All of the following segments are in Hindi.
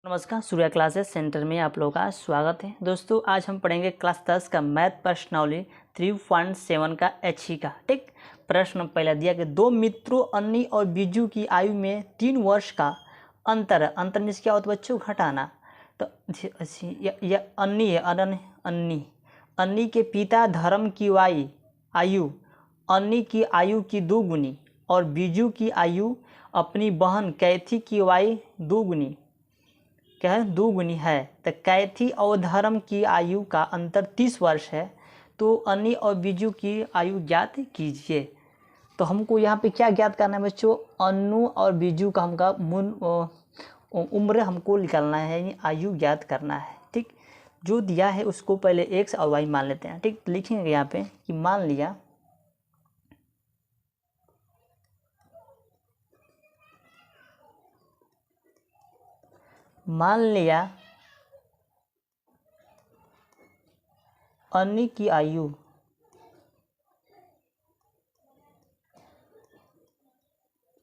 नमस्कार, सूर्या क्लासेस सेंटर में आप लोगों का स्वागत है। दोस्तों आज हम पढ़ेंगे क्लास 10 का मैथ प्रश्नावली 3.7 का HE का। ठीक, प्रश्न पहला दिया कि दो मित्रों अन्नी और बीजू की आयु में 3 वर्ष का अंतर है। अंतर में क्या होता है बच्चों? घटाना। तो यह अन्नी है, अन्नी अन्नी के पिता धर्म की आयु अन्नी की आयु की 2 गुनी और बीजू की आयु अपनी बहन कैथी की आयु 2 गुनी क्या है? 2 गुनी है। तो कैथी और धर्म की आयु का अंतर 30 वर्ष है। तो अन्नी और बीजू की आयु ज्ञात कीजिए। तो हमको यहाँ पे क्या ज्ञात करना है बच्चों? अन्नू और बीजू का हमका उम्र हमको निकालना है, यानी आयु ज्ञात करना है। ठीक, जो दिया है उसको पहले एक्स और वाई मान लेते हैं। ठीक, लिखेंगे यहाँ पे कि मान लिया अन्नी की आयु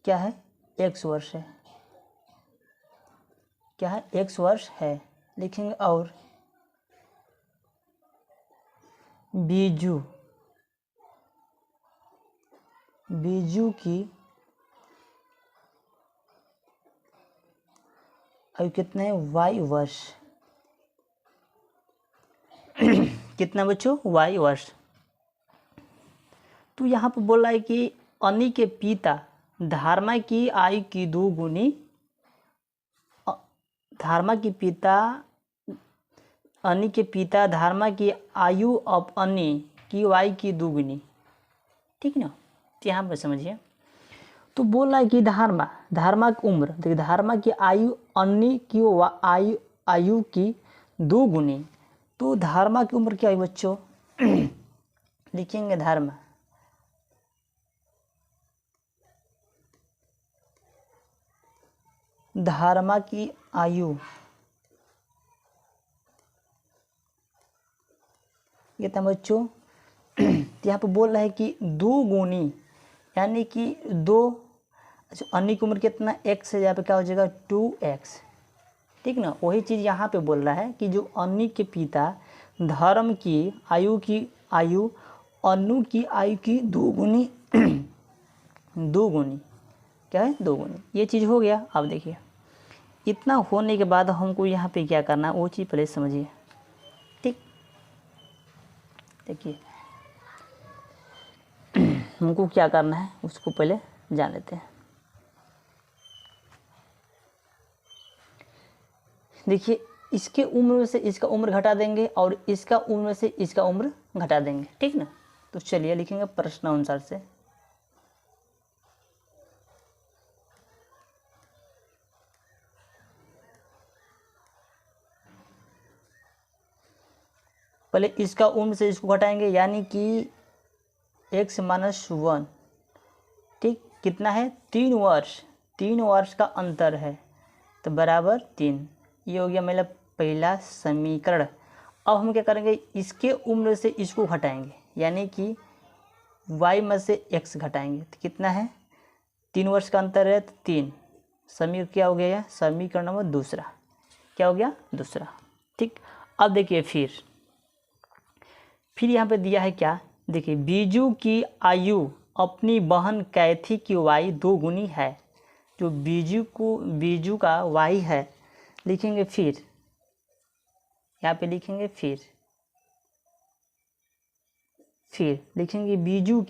क्या है? x वर्ष है। क्या है? x वर्ष है। लिखेंगे और बीजू की आयु कितने है? y वर्ष। कितना बच्चों? y वर्ष। तो यहाँ पर बोल रहा है कि अन्नी के पिता धर्मा की आयु की 2 गुनी, अन्नी के पिता धर्मा की आयु अब अन्नी की वाई की 2 गुनी। ठीक ना? तो यहाँ पर समझिए, तो बोल रहा है कि धर्मा की उम्र, देखिए धर्मा की आयु अन्नी की आयु की 2 गुनी। तो धर्मा की उम्र क्या है बच्चों? लिखेंगे धर्मा की आयु कितना बच्चों? तो यहाँ पर बोल रहा है कि 2 गुनी, यानी कि 2। अच्छा, अन्नी की उम्र कितना? x है। यहाँ पे क्या हो जाएगा? 2x। ठीक ना? वही चीज़ यहाँ पे बोल रहा है कि जो अन्नी के पिता धर्म की आयु अन्नू की आयु की 2 गुनी 2 गुनी क्या है? 2 गुनी। ये चीज़ हो गया। अब देखिए, इतना होने के बाद हमको यहाँ पे क्या करना है वो चीज़ पहले समझिए। ठीक, देखिए हमको क्या करना है उसको पहले जान लेते हैं। देखिए, इसके उम्र से इसका उम्र घटा देंगे और इसका उम्र से इसका उम्र घटा देंगे। ठीक ना? तो चलिए लिखेंगे प्रश्न अनुसार से। पहले इसका उम्र से इसको घटाएंगे, यानी कि x - 1। ठीक, कितना है? 3 वर्ष। 3 वर्ष का अंतर है तो बराबर 3। ये हो गया मेरा पहला समीकरण। अब हम क्या करेंगे? इसके उम्र से इसको घटाएंगे, यानी कि y में से x घटाएंगे। तो कितना है? 3 वर्ष का अंतर है तो 3। समीकरण क्या हो गया? समीकरण नंबर दूसरा। क्या हो गया? दूसरा। ठीक, अब देखिए फिर यहाँ पे दिया है क्या? देखिए, बीजू की आयु अपनी बहन कैथी की वाई 2 गुनी है। जो बीजू का वाई है, लिखेंगे फिर, यहाँ पे लिखेंगे फिर लिखेंगे बीजू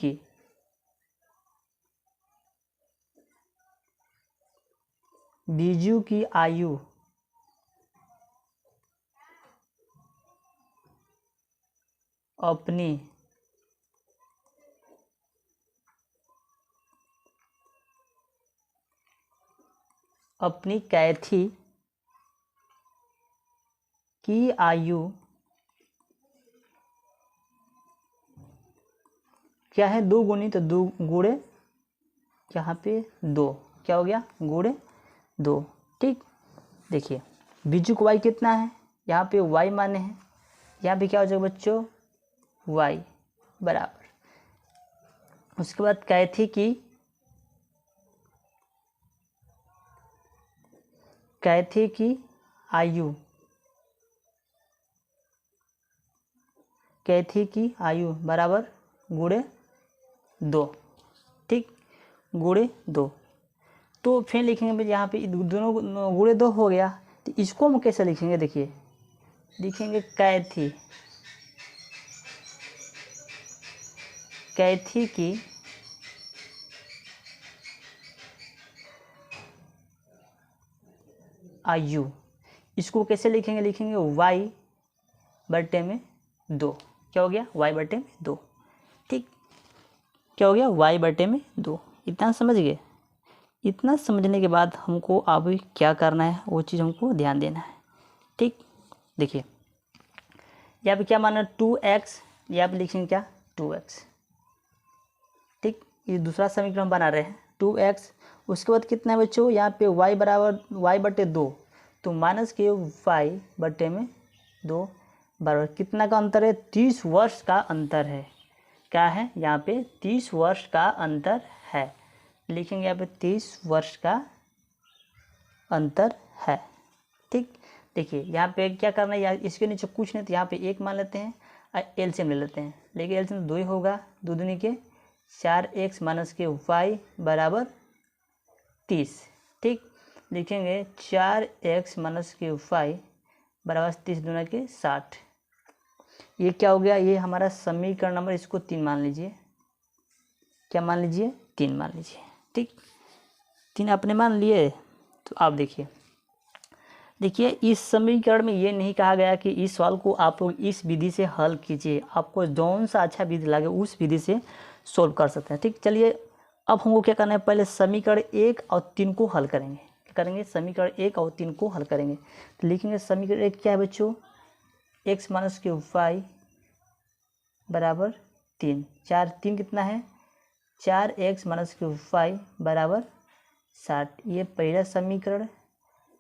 की आयु अपनी कैथी की आयु क्या है? 2 गुनी। तो 2 गुणे यहाँ पे 2 क्या हो गया? गुणे 2। ठीक, देखिए बीजू को वाई कितना है? यहाँ पे वाई माने हैं। यहाँ पे क्या हो जाएगा बच्चों? वाई बराबर। उसके बाद कैथी की आयु, कैथी की आयु बराबर गुणे 2, ठीक, गुणे 2। तो फिर लिखेंगे यहाँ पे दोनों गुणे 2 हो गया, तो इसको हम कैसे लिखेंगे, देखिए लिखेंगे कैथी, कैथी की आयु, इसको कैसे लिखेंगे, लिखेंगे y बटे में 2, क्या हो गया y बटे में 2, ठीक, क्या हो गया y बटे में 2। इतना समझ गए। इतना समझने के बाद हमको अब क्या करना है वो चीज़ हमको ध्यान देना है, ठीक। देखिए यहाँ पे क्या माना 2x, यहाँ पे लिखेंगे क्या 2x, ठीक, ये दूसरा समीकरण हम बना रहे हैं 2x। उसके बाद कितना है बच्चों, यहाँ पे y बराबर y बटे 2, तो माइनस के y बटे में 2 बराबर कितना का अंतर है, 30 वर्ष का अंतर है। क्या है यहाँ पे 30 वर्ष का अंतर है, लिखेंगे यहाँ पे 30 वर्ष का अंतर है, ठीक। देखिए यहाँ पे क्या करना है, यार इसके नीचे कुछ नहीं, तो यहाँ पे 1 मान लेते हैं और एलसीएम ले लेते हैं, लेकिन एलसीएम 2 ही होगा, 2 दूनी के 4x माइनस के y बराबर 30, ठीक। लिखेंगे 4x माइनस के y बराबर 30 दूना के 60। ये क्या हो गया, ये हमारा समीकरण नंबर, इसको 3 मान लीजिए, क्या मान लीजिए 3 मान लीजिए, ठीक। 3 आपने मान लिए। तो आप देखिए इस समीकरण में ये नहीं कहा गया कि इस सवाल को आप लोग इस विधि से हल कीजिए, आपको जौन सा अच्छा विधि लगे उस विधि से सोल्व कर सकते हैं, ठीक। चलिए अब हमको क्या करना है, पहले समीकरण 1 और 3 को हल करेंगे। क्या करेंगे, समीकरण 1 और 3 को हल करेंगे। तो लिखेंगे समीकरण 1 क्या है बच्चों, x माइनस के y बराबर 3, 3 कितना है 4x माइनस के y बराबर 60। ये पहला समीकरण,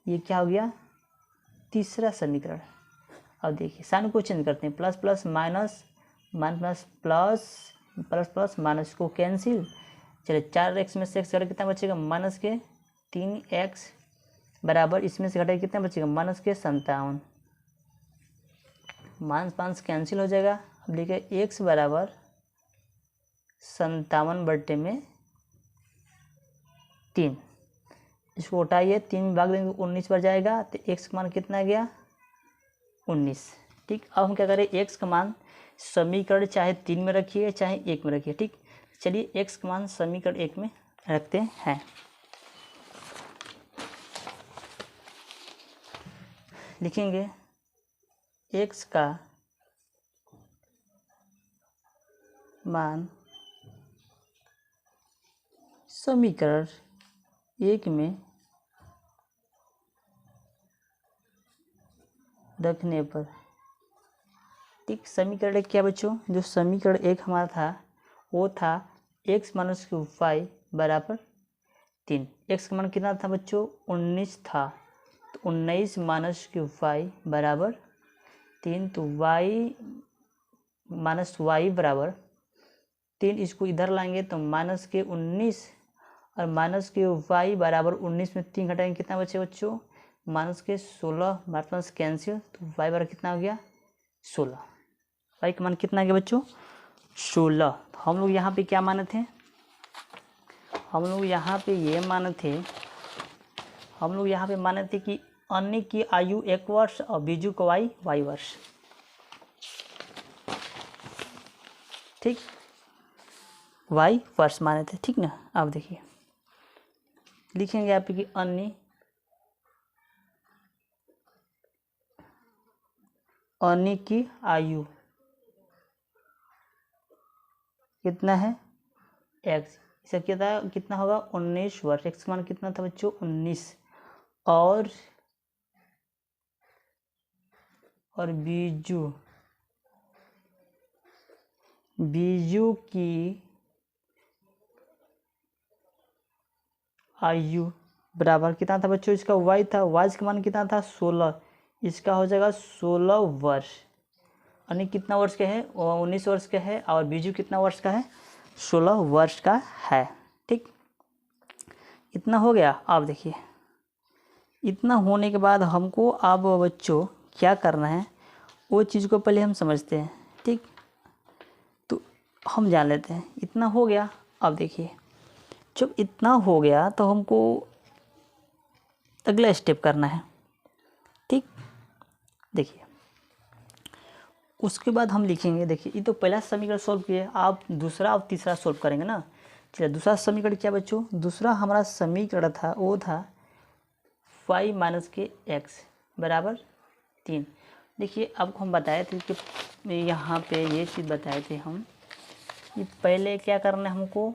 ये क्या हो गया तीसरा समीकरण। अब देखिए साइन को चेंज करते हैं, plus plus minus, minus plus, plus plus minus को कैंसिल। चलिए 4x में से x घटा कितना बचेगा, माइनस के 3x बराबर, इसमें से घटाए कितना बचेगा, माइनस के 57, माइनस माइनस कैंसिल हो जाएगा। अब देखिए x बराबर 57 बटे में 3, इसको उठाइए 3 भाग देंगे 19 पर जाएगा, तो x का मान कितना गया 19, ठीक। अब हम क्या करें, x का मान समीकरण चाहे 3 में रखिए चाहे 1 में रखिए, ठीक। चलिए x का मान समीकरण 1 में रखते हैं। लिखेंगे x का मान समीकरण 1 में रखने पर, ठीक। समीकरण 1 क्या बच्चों, जो समीकरण 1 हमारा था वो था x माइनस के y बराबर 3। x का मान कितना था बच्चों 19 था, तो 19 माइनस के y बराबर 3, तो y माइनस y बराबर 3, इसको इधर लाएंगे तो माइनस के 19 और माइनस के y बराबर 19 में 3 घटाएंगे कितना बचे बच्चों, माइनस के 16, माइनस कैंसिल, तो y बराबर कितना हो गया 16। y का मान कितना गया बच्चों 16। तो हम लोग यहाँ पे क्या माने थे, हम लोग यहाँ पे ये माने थे, हम लोग यहाँ पे माने थे कि अन्य की आयु 1 वर्ष और बीजू को y वर्ष, ठीक, y वर्ष माने थे, ठीक ना। अब देखिए लिखेंगे आप कि अन्य की आयु कितना है x, इसे कितना होगा 19 वर्ष, x का मान कितना था बच्चों 19, और बीजू की आयु बराबर कितना था बच्चों, इसका y था, y का मान कितना था 16, इसका हो जाएगा 16 वर्ष। अन्य कितना वर्ष का है 19 वर्ष का है, और बीजू कितना वर्ष का है 16 वर्ष का है, ठीक। इतना हो गया। अब देखिए इतना होने के बाद हमको अब बच्चों क्या करना है वो चीज़ को पहले हम समझते हैं। ठीक, तो हम जान लेते हैं इतना हो गया। अब देखिए जब इतना हो गया तो हमको अगला स्टेप करना है। ठीक, देखिए उसके बाद हम लिखेंगे, देखिए ये तो पहला समीकरण सॉल्व किए, आप दूसरा और तीसरा सॉल्व करेंगे ना। चलिए दूसरा समीकरण क्या बच्चों, दूसरा हमारा समीकरण था वो था y माइनस के एक्स बराबर 3। देखिए आपको हम बताए थे कि यहाँ पे ये चीज़ बताए थे हम कि पहले क्या करना है हमको,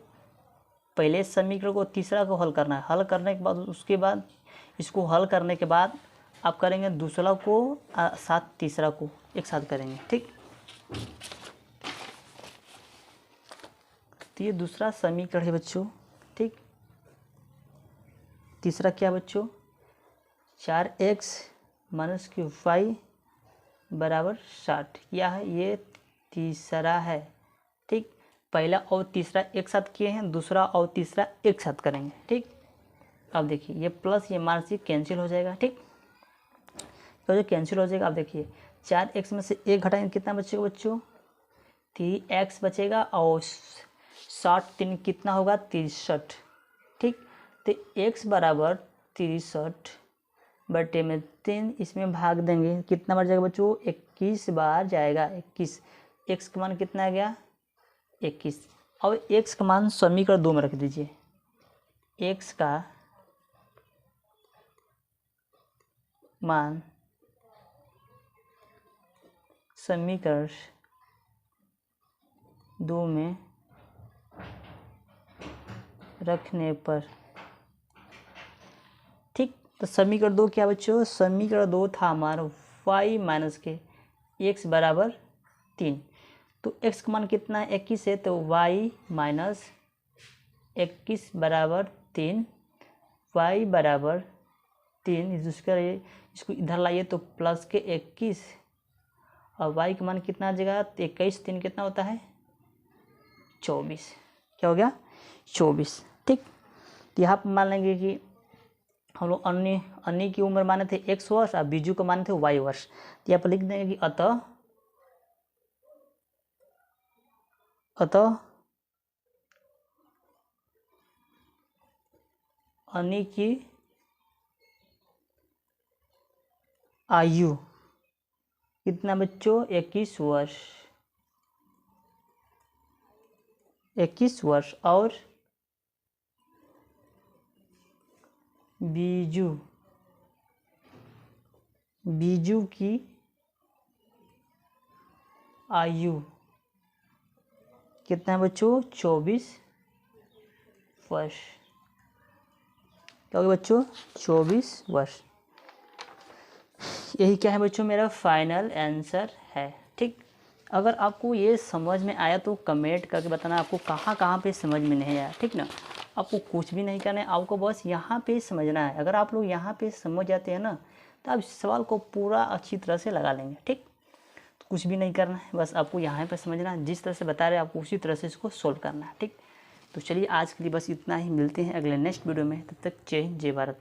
पहले समीकरण को तीसरा को हल करना है। हल करने के बाद उसके बाद इसको हल करने के बाद आप करेंगे दूसरा को साथ तीसरा को एक साथ करेंगे। ठीक, तो ये दूसरा समीकरण है बच्चों। ठीक, तीसरा क्या बच्चों, 4x माइनस क्यू वाई बराबर 60 क्या है, ये तीसरा है। ठीक, पहला और तीसरा एक साथ किए हैं, दूसरा और तीसरा एक साथ करेंगे। ठीक, अब देखिए ये प्लस ये माइनस ये कैंसिल हो जाएगा। ठीक, तो जो कैंसिल हो जाएगा, अब देखिए 4x में से एक घटाएंगे कितना बचेगा बच्चों, 3x बचेगा और 60 कितना होगा 63। ठीक, तो x बराबर 63 बटे में 3, इसमें भाग देंगे कितना बढ़ जाएगा बच्चों, 21 बार जाएगा 21। x का मान कितना आ गया 21। अब x का मान समीकरण 2 में रख दीजिए। x का मान समीकरण 2 में रखने पर, ठीक, तो समीकरण 2 क्या बच्चों, समीकरण 2 था हमारा y माइनस के x बराबर 3। तो x का मान कितना है 21 है, तो y माइनस 21 बराबर 3, y बराबर 3, इसको इधर लाइए तो प्लस के 21 और y का मान कितना आ जाएगा, 21 3 कितना होता है 24। क्या हो गया 24। ठीक, तो यहाँ पर मान लेंगे कि हम लोग अन्य की उम्र माने थे x वर्ष और बीजू को माने थे y वर्ष। तो यहाँ पर लिख देंगे कि अतः अन्य की आयु कितना बच्चों 21 वर्ष, 21 वर्ष और बीजू की आयु कितना है बच्चों 24 वर्ष। क्या होगा बच्चों 24 वर्ष। यही क्या है बच्चों मेरा फाइनल आंसर है। ठीक, अगर आपको ये समझ में आया तो कमेंट करके बताना आपको कहाँ पे समझ में नहीं आया। ठीक ना, आपको कुछ भी नहीं करना है, आपको बस यहाँ पे समझना है। अगर आप लोग यहाँ पे समझ जाते हैं ना तो आप सवाल को पूरा अच्छी तरह से लगा लेंगे। ठीक, तो कुछ भी नहीं करना है, बस आपको यहाँ पे समझना है, जिस तरह से बता रहे हैं आपको उसी तरह से इसको सोल्व करना है। ठीक, तो चलिए आज के लिए बस इतना ही, मिलते हैं अगले नेक्स्ट वीडियो में, तब तक जय हिंद जय भारत।